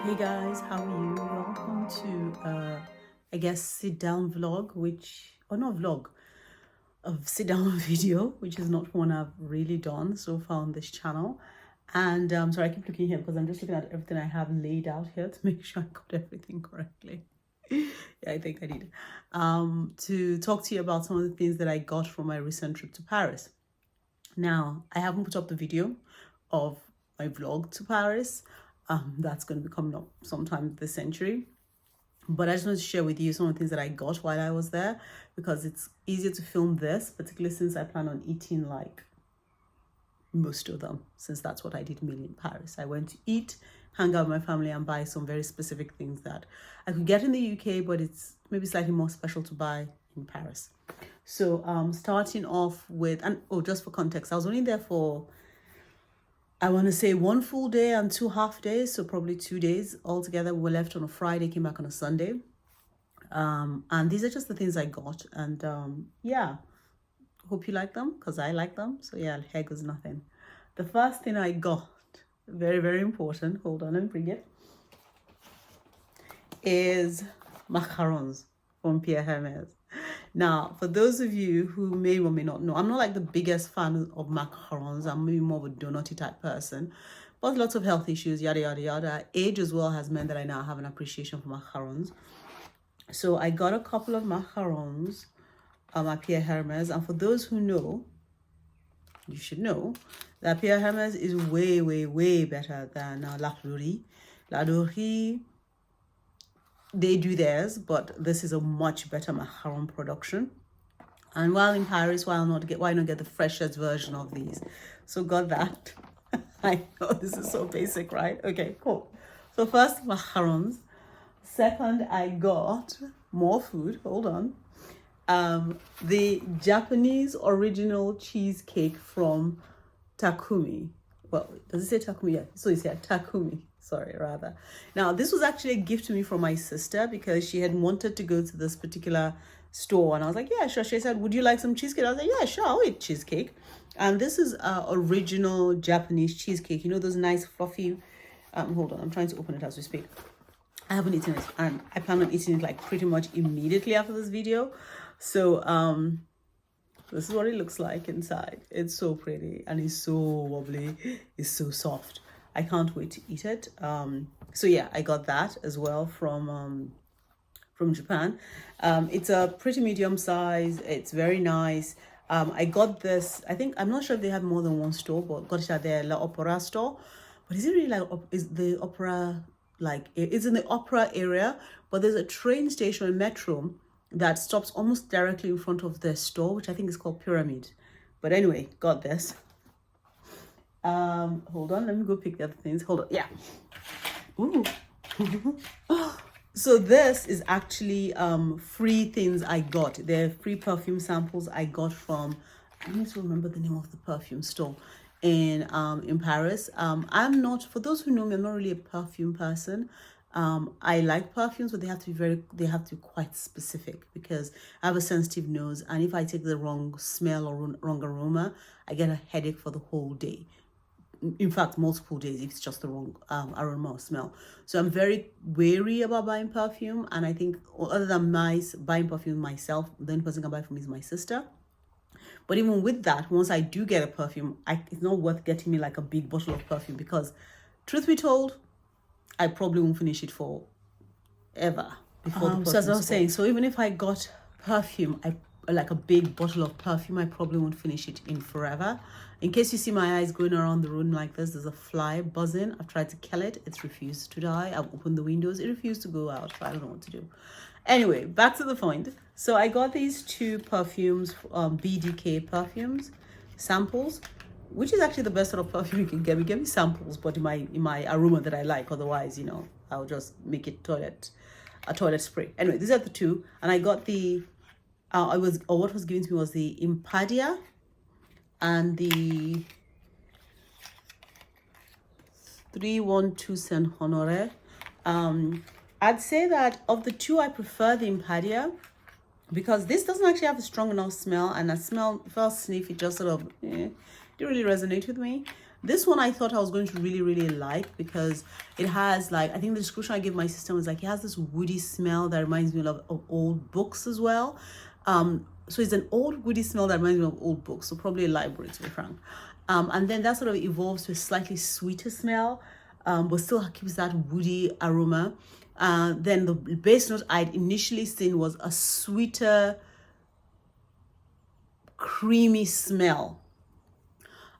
Hey guys, how are you? Welcome to I guess sit down vlog, or not vlog, a sit down video, which is not one I've really done so far on this channel. And sorry, I keep looking here because I'm just looking at everything I have laid out here to make sure I got everything correctly. Yeah, I think I did. To talk to you about some of the things that I got from my recent trip to Paris. Now, I haven't put up the video of my vlog to Paris. That's going to be coming up sometime this century. But I just wanted to share with you some of the things that I got while I was there because it's easier to film this, particularly since I plan on eating like most of them, since that's what I did mainly in Paris. I went to eat, hang out with my family, and buy some very specific things that I could get in the UK, but it's maybe slightly more special to buy in Paris. So starting off with, and just for context, I was only there for, I want to say, 1 full day and 2 half days, so probably 2 days altogether. We were left on a Friday, came back on a Sunday. And these are just the things I got. And yeah, hope you like them because I like them. So yeah, here goes nothing. The first thing I got, very, very important, hold on and bring it, is macarons from Pierre Hermes. Now, for those of you who may or may not know, I'm not like the biggest fan of macarons. I'm maybe more of a donutty type person, but lots of health issues, yada, yada, yada. Age as well has meant that I now have an appreciation for macarons. So I got a couple of macarons at Pierre Hermes. And for those who know, you should know that Pierre Hermes is way, way, way better than La Fleurie. La Fleurie, they do theirs, but this is a much better macaron production. And while in Paris, why not get the freshest version of these? So got that. I know this is so basic, right? Okay, cool. So first, macarons. Second, I got more food. Hold on. The Japanese original cheesecake from Takumi. Well, does it say Takumi? Yeah, so it's Takumi. Sorry, rather. Now, this was actually a gift to me from my sister because she had wanted to go to this particular store. And I was like, yeah, sure. She said, would you like some cheesecake? I was like, yeah, sure, I'll eat cheesecake. And this is original Japanese cheesecake. You know, those nice fluffy, hold on, I'm trying to open it as we speak. I haven't eaten it and I plan on eating it like pretty much immediately after this video. So this is what it looks like inside. It's so pretty and it's so wobbly. It's so soft. I can't wait to eat it. So yeah, I got that as well from Japan. It's a pretty medium size. It's very nice. I got this, I think, I'm not sure if they have more than one store, but got it at their La Opera store. But is it really like, is the opera, like, it's in the opera area, but there's a train station, a metro, that stops almost directly in front of the store, which I think is called Pyramid. But anyway, got this. Hold on, let me go pick the other things. Hold on, yeah. Ooh. So this is actually free things I got. They're free perfume samples I got from, I need to remember the name of the perfume store in Paris. I'm not, for those who know me, I'm not really a perfume person. I like perfumes, but they have to be quite specific because I have a sensitive nose, and if I take the wrong smell or wrong aroma, I get a headache for the whole day. In fact, multiple days if it's just the wrong aroma or smell. So I'm very wary about buying perfume, and I think other than buying perfume myself, the only person who can buy for me is my sister. But even with that, once I do get a perfume, it's not worth getting me like a big bottle of perfume because, truth be told, I probably won't finish it for ever before the perfume. So as I was saying, so even if I got perfume, like a big bottle of perfume, I probably won't finish it in forever. In case you see my eyes going around the room like this, there's a fly buzzing. I've tried to kill it. It's refused to die. I've opened the windows. It refused to go out. So I don't know what to do. Anyway, back to the point. So I got these two perfumes, BDK perfumes, samples, which is actually the best sort of perfume you can get. We get me samples, but in my aroma that I like. Otherwise, you know, I'll just make it a toilet spray. Anyway, these are the two, and I got the what was given to me was the Impadia and the 312 Saint Honore. I'd say that of the two, I prefer the Impadia because this doesn't actually have a strong enough smell, and a smell, first sniff, it just sort of didn't really resonate with me. This one I thought I was going to really like because it has, like, I think the description I gave my sister was like, it has this woody smell that reminds me of old books as well. So it's an old woody smell that reminds me of old books, so probably a library, to be frank. And then that sort of evolves to a slightly sweeter smell, but still keeps that woody aroma. Then the base note I'd initially seen was a sweeter, creamy smell.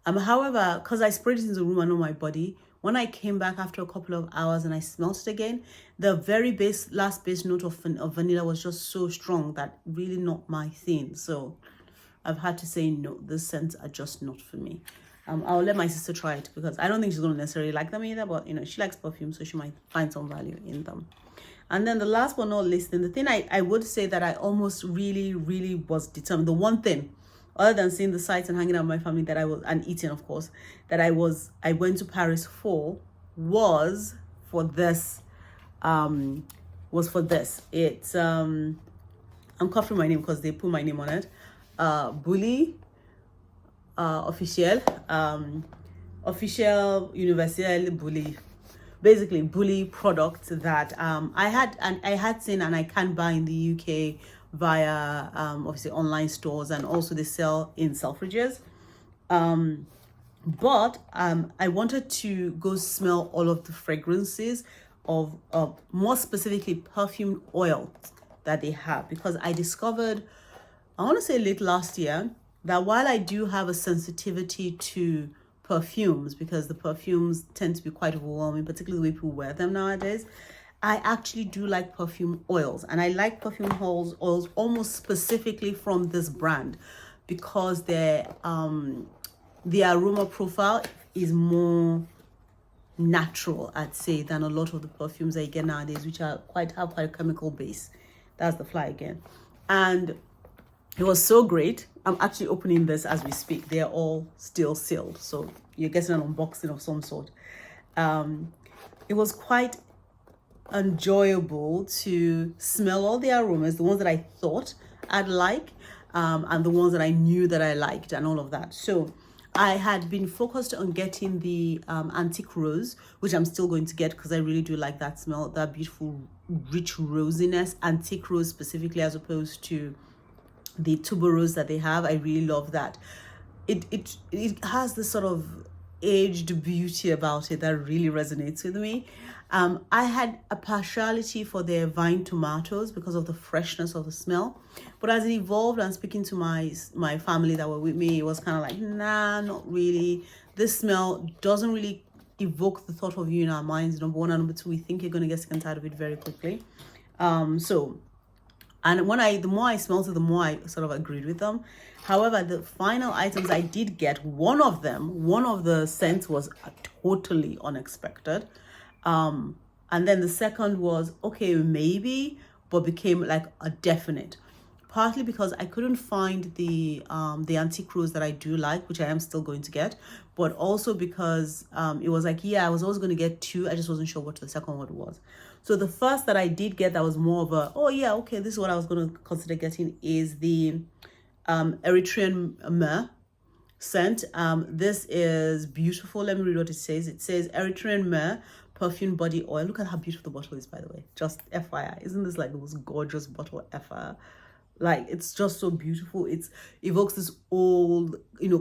However, because I sprayed it in the room and on my body, when I came back after a couple of hours and I smelled it again, the very last base note of vanilla was just so strong that really not my thing. So I've had to say no, these scents are just not for me. I'll let my sister try it because I don't think she's going to necessarily like them either, but you know, she likes perfume, so she might find some value in them. And then the last but not least, and the thing I would say that I almost really was determined, the one thing other than seeing the sights and hanging out with my family that I was, and eating, of course, that I went to Paris for, was for this. It's I'm covering my name because they put my name on it. Bully official universel Bully, basically Bully product that I had seen and I can buy in the UK via obviously online stores, and also they sell in Selfridges. But I wanted to go smell all of the fragrances of more specifically perfume oil that they have, because I discovered, I want to say late last year, that while I do have a sensitivity to perfumes, because the perfumes tend to be quite overwhelming, particularly the way people wear them nowadays, I actually do like perfume oils, and I like perfume oils almost specifically from this brand because the aroma profile is more natural, I'd say, than a lot of the perfumes that you get nowadays, which have quite a chemical base. That's the fly again. And it was so great. I'm actually opening this as we speak. They're all still sealed, so you're getting an unboxing of some sort. It was quite enjoyable to smell all the aromas, the ones that I thought I'd like, and the ones that I knew that I liked, and all of that. So I had been focused on getting the Antique Rose, which I'm still going to get because I really do like that smell, that beautiful rich rosiness, Antique Rose specifically, as opposed to the tuberose that they have. I really love that. It has this sort of aged beauty about it that really resonates with me. I had a partiality for their vine tomatoes because of the freshness of the smell, but as it evolved and speaking to my family that were with me, it was kind of like, nah, not really. This smell doesn't really evoke the thought of you in our minds, number one, and number two, we think you're going to get sick and tired of it very quickly. And the more I smelled it, the more I sort of agreed with them. However, the final items I did get, one of the scents was totally unexpected. And then the second was, okay, maybe, but became like a definite. Partly because I couldn't find the Antique Rose that I do like, which I am still going to get, but also because it was like, yeah, I was always going to get two. I just wasn't sure what the second one was. So the first that I did get that was more of a, oh yeah, okay, this is what I was going to consider getting, is the Eritrean myrrh scent. This is beautiful. Let me read what it says. It says Eritrean myrrh perfume body oil. Look at how beautiful the bottle is, by the way. Just FYI. Isn't this like the most gorgeous bottle ever? Like, it's just so beautiful. It evokes this old,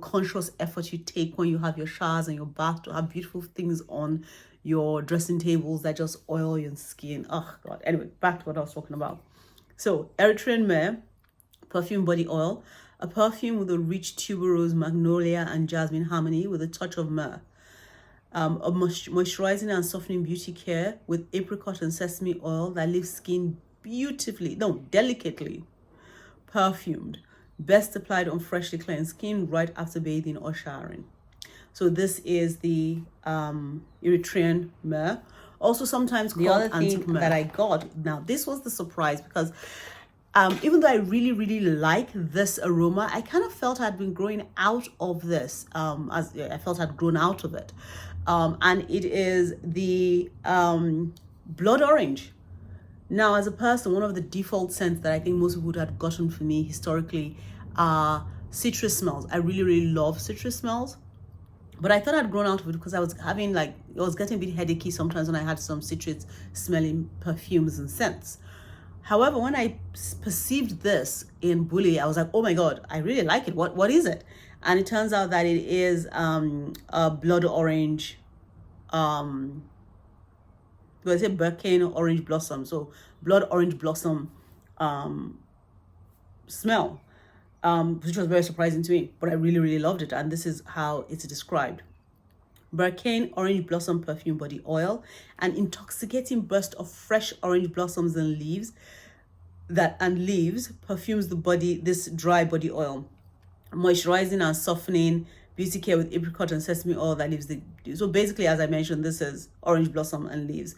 conscious effort you take when you have your showers and your bath to have beautiful things on your dressing tables that just oil your skin. Oh God. Anyway, back to what I was talking about. So Eritrean myrrh perfume body oil, a perfume with a rich tuberose, magnolia, and jasmine harmony with a touch of myrrh. A moisturizing and softening beauty care with apricot and sesame oil that leaves skin delicately perfumed. Best applied on freshly cleansed skin right after bathing or showering. So this is the Eritrean myrrh, also sometimes called antique myrrh, that I got. Now, this was the surprise because even though I really like this aroma, I kind of felt I'd been growing out of this, as I felt I'd grown out of it. And it is the blood orange. Now, as a person, one of the default scents that I think most people would have gotten for me historically are citrus smells. I really love citrus smells. But I thought I'd grown out of it because I was having like, it was getting a bit headachy sometimes when I had some citrus smelling perfumes and scents. However, when I perceived this in Bully, I was like, oh my God, I really like it. What is it? And it turns out that it is a blood orange, I say Birkin orange blossom. So blood orange blossom smell, which was very surprising to me, but I really, really loved it. And this is how it's described. Birkin orange blossom perfume body oil, an intoxicating burst of fresh orange blossoms and leaves perfumes the body. This dry body oil, moisturizing and softening, beauty care with apricot and sesame oil that leaves the. So basically, as I mentioned, this is orange blossom and leaves.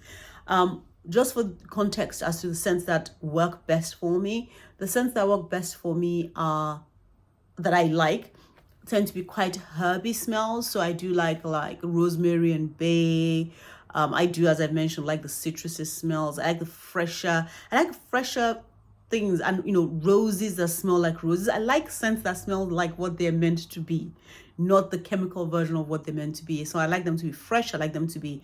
Just for context as to the scents that work best for me, the scents that work best for me are that I like tend to be quite herby smells. So I do like rosemary and bay. I do, as I mentioned, like the citrusy smells. I like fresher things, and roses that smell like roses. I like scents that smell like what they're meant to be, not the chemical version of what they're meant to be. So I like them to be fresh. I like them to be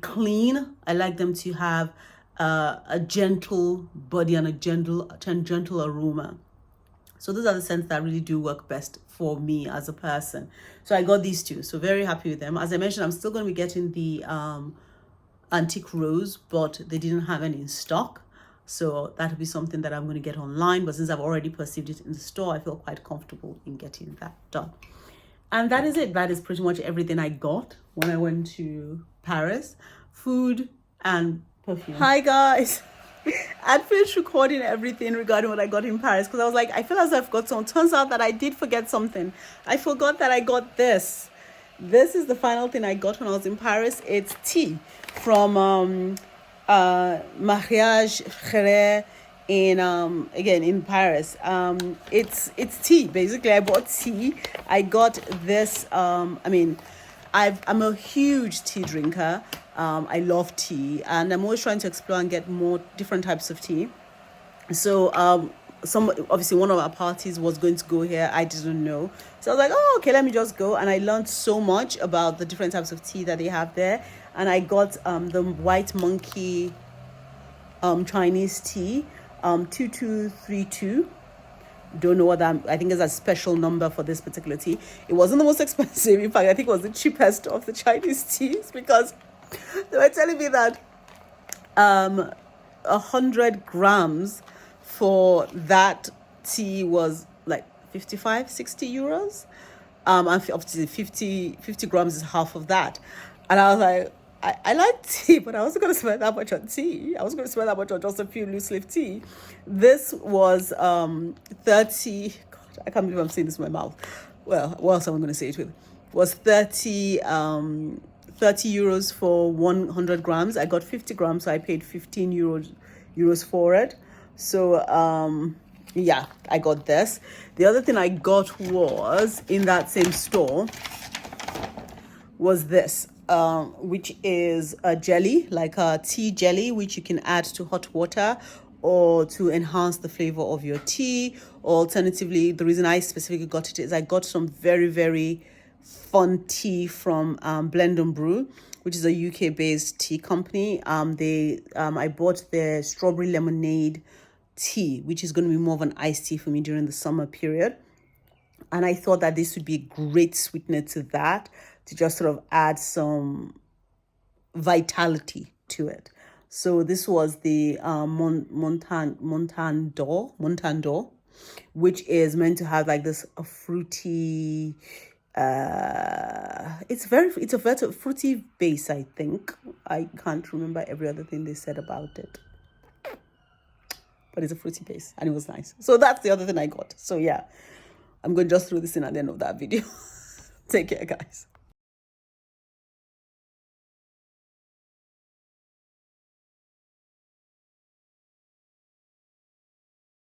clean. I like them to have a gentle body and a gentle aroma. So those are the scents that really do work best for me as a person. So I got these two. So very happy with them. As I mentioned, I'm still going to be getting the antique rose, but they didn't have any in stock. So that'll be something that I'm going to get online. But since I've already perceived it in the store, I feel quite comfortable in getting that done. And that is it. That is pretty much everything I got when I went to Paris. Food and perfume. Hi guys. I'd finished recording everything regarding what I got in Paris because I was like, I feel as if I've got some. Turns out that I did forget something. I forgot that I got this. This is the final thing I got when I was in Paris. It's tea from Mariage Frères in Paris. It's tea. Basically, I bought tea. I got this. I'm a huge tea drinker. I love tea, and I'm always trying to explore and get more different types of tea. So obviously one of our parties was going to go here. I didn't know, so I was like, oh, okay, let me just go. And I learned so much about the different types of tea that they have there. And I got the White Monkey Chinese tea, 2232. Don't know what that, I think is a special number for this particular tea. It wasn't the most expensive. In fact, I think it was the cheapest of the Chinese teas because they were telling me that 100 grams for that tea was like 55-60 euros. And obviously 50 grams is half of that. And I was like, I like tea, but I wasn't going to spend that much on tea. I was going to spend that much on just a few loose leaf tea. This was 30. God, I can't believe I'm saying this in my mouth. Well, what else am I going to say it with? It was 30 euros for 100 grams. I got 50 grams, so I paid 15 euros for it. So yeah, I got this. The other thing I got was in that same store was this, which is a jelly, like a tea jelly, which you can add to hot water or to enhance the flavor of your tea. Or alternatively, the reason I specifically got it is I got some very, very fun tea from Blend and Brew, which is a UK-based tea company. I bought their strawberry lemonade tea, which is going to be more of an iced tea for me during the summer period. And I thought that this would be a great sweetener to that, to just sort of add some vitality to it. So this was the Montandor, which is meant to have like this fruity. It's a very fruity base. I think I can't remember every other thing they said about it, but it's a fruity base, and it was nice. So that's the other thing I got. So yeah, I'm going to just throw this in at the end of that video. Take care, guys.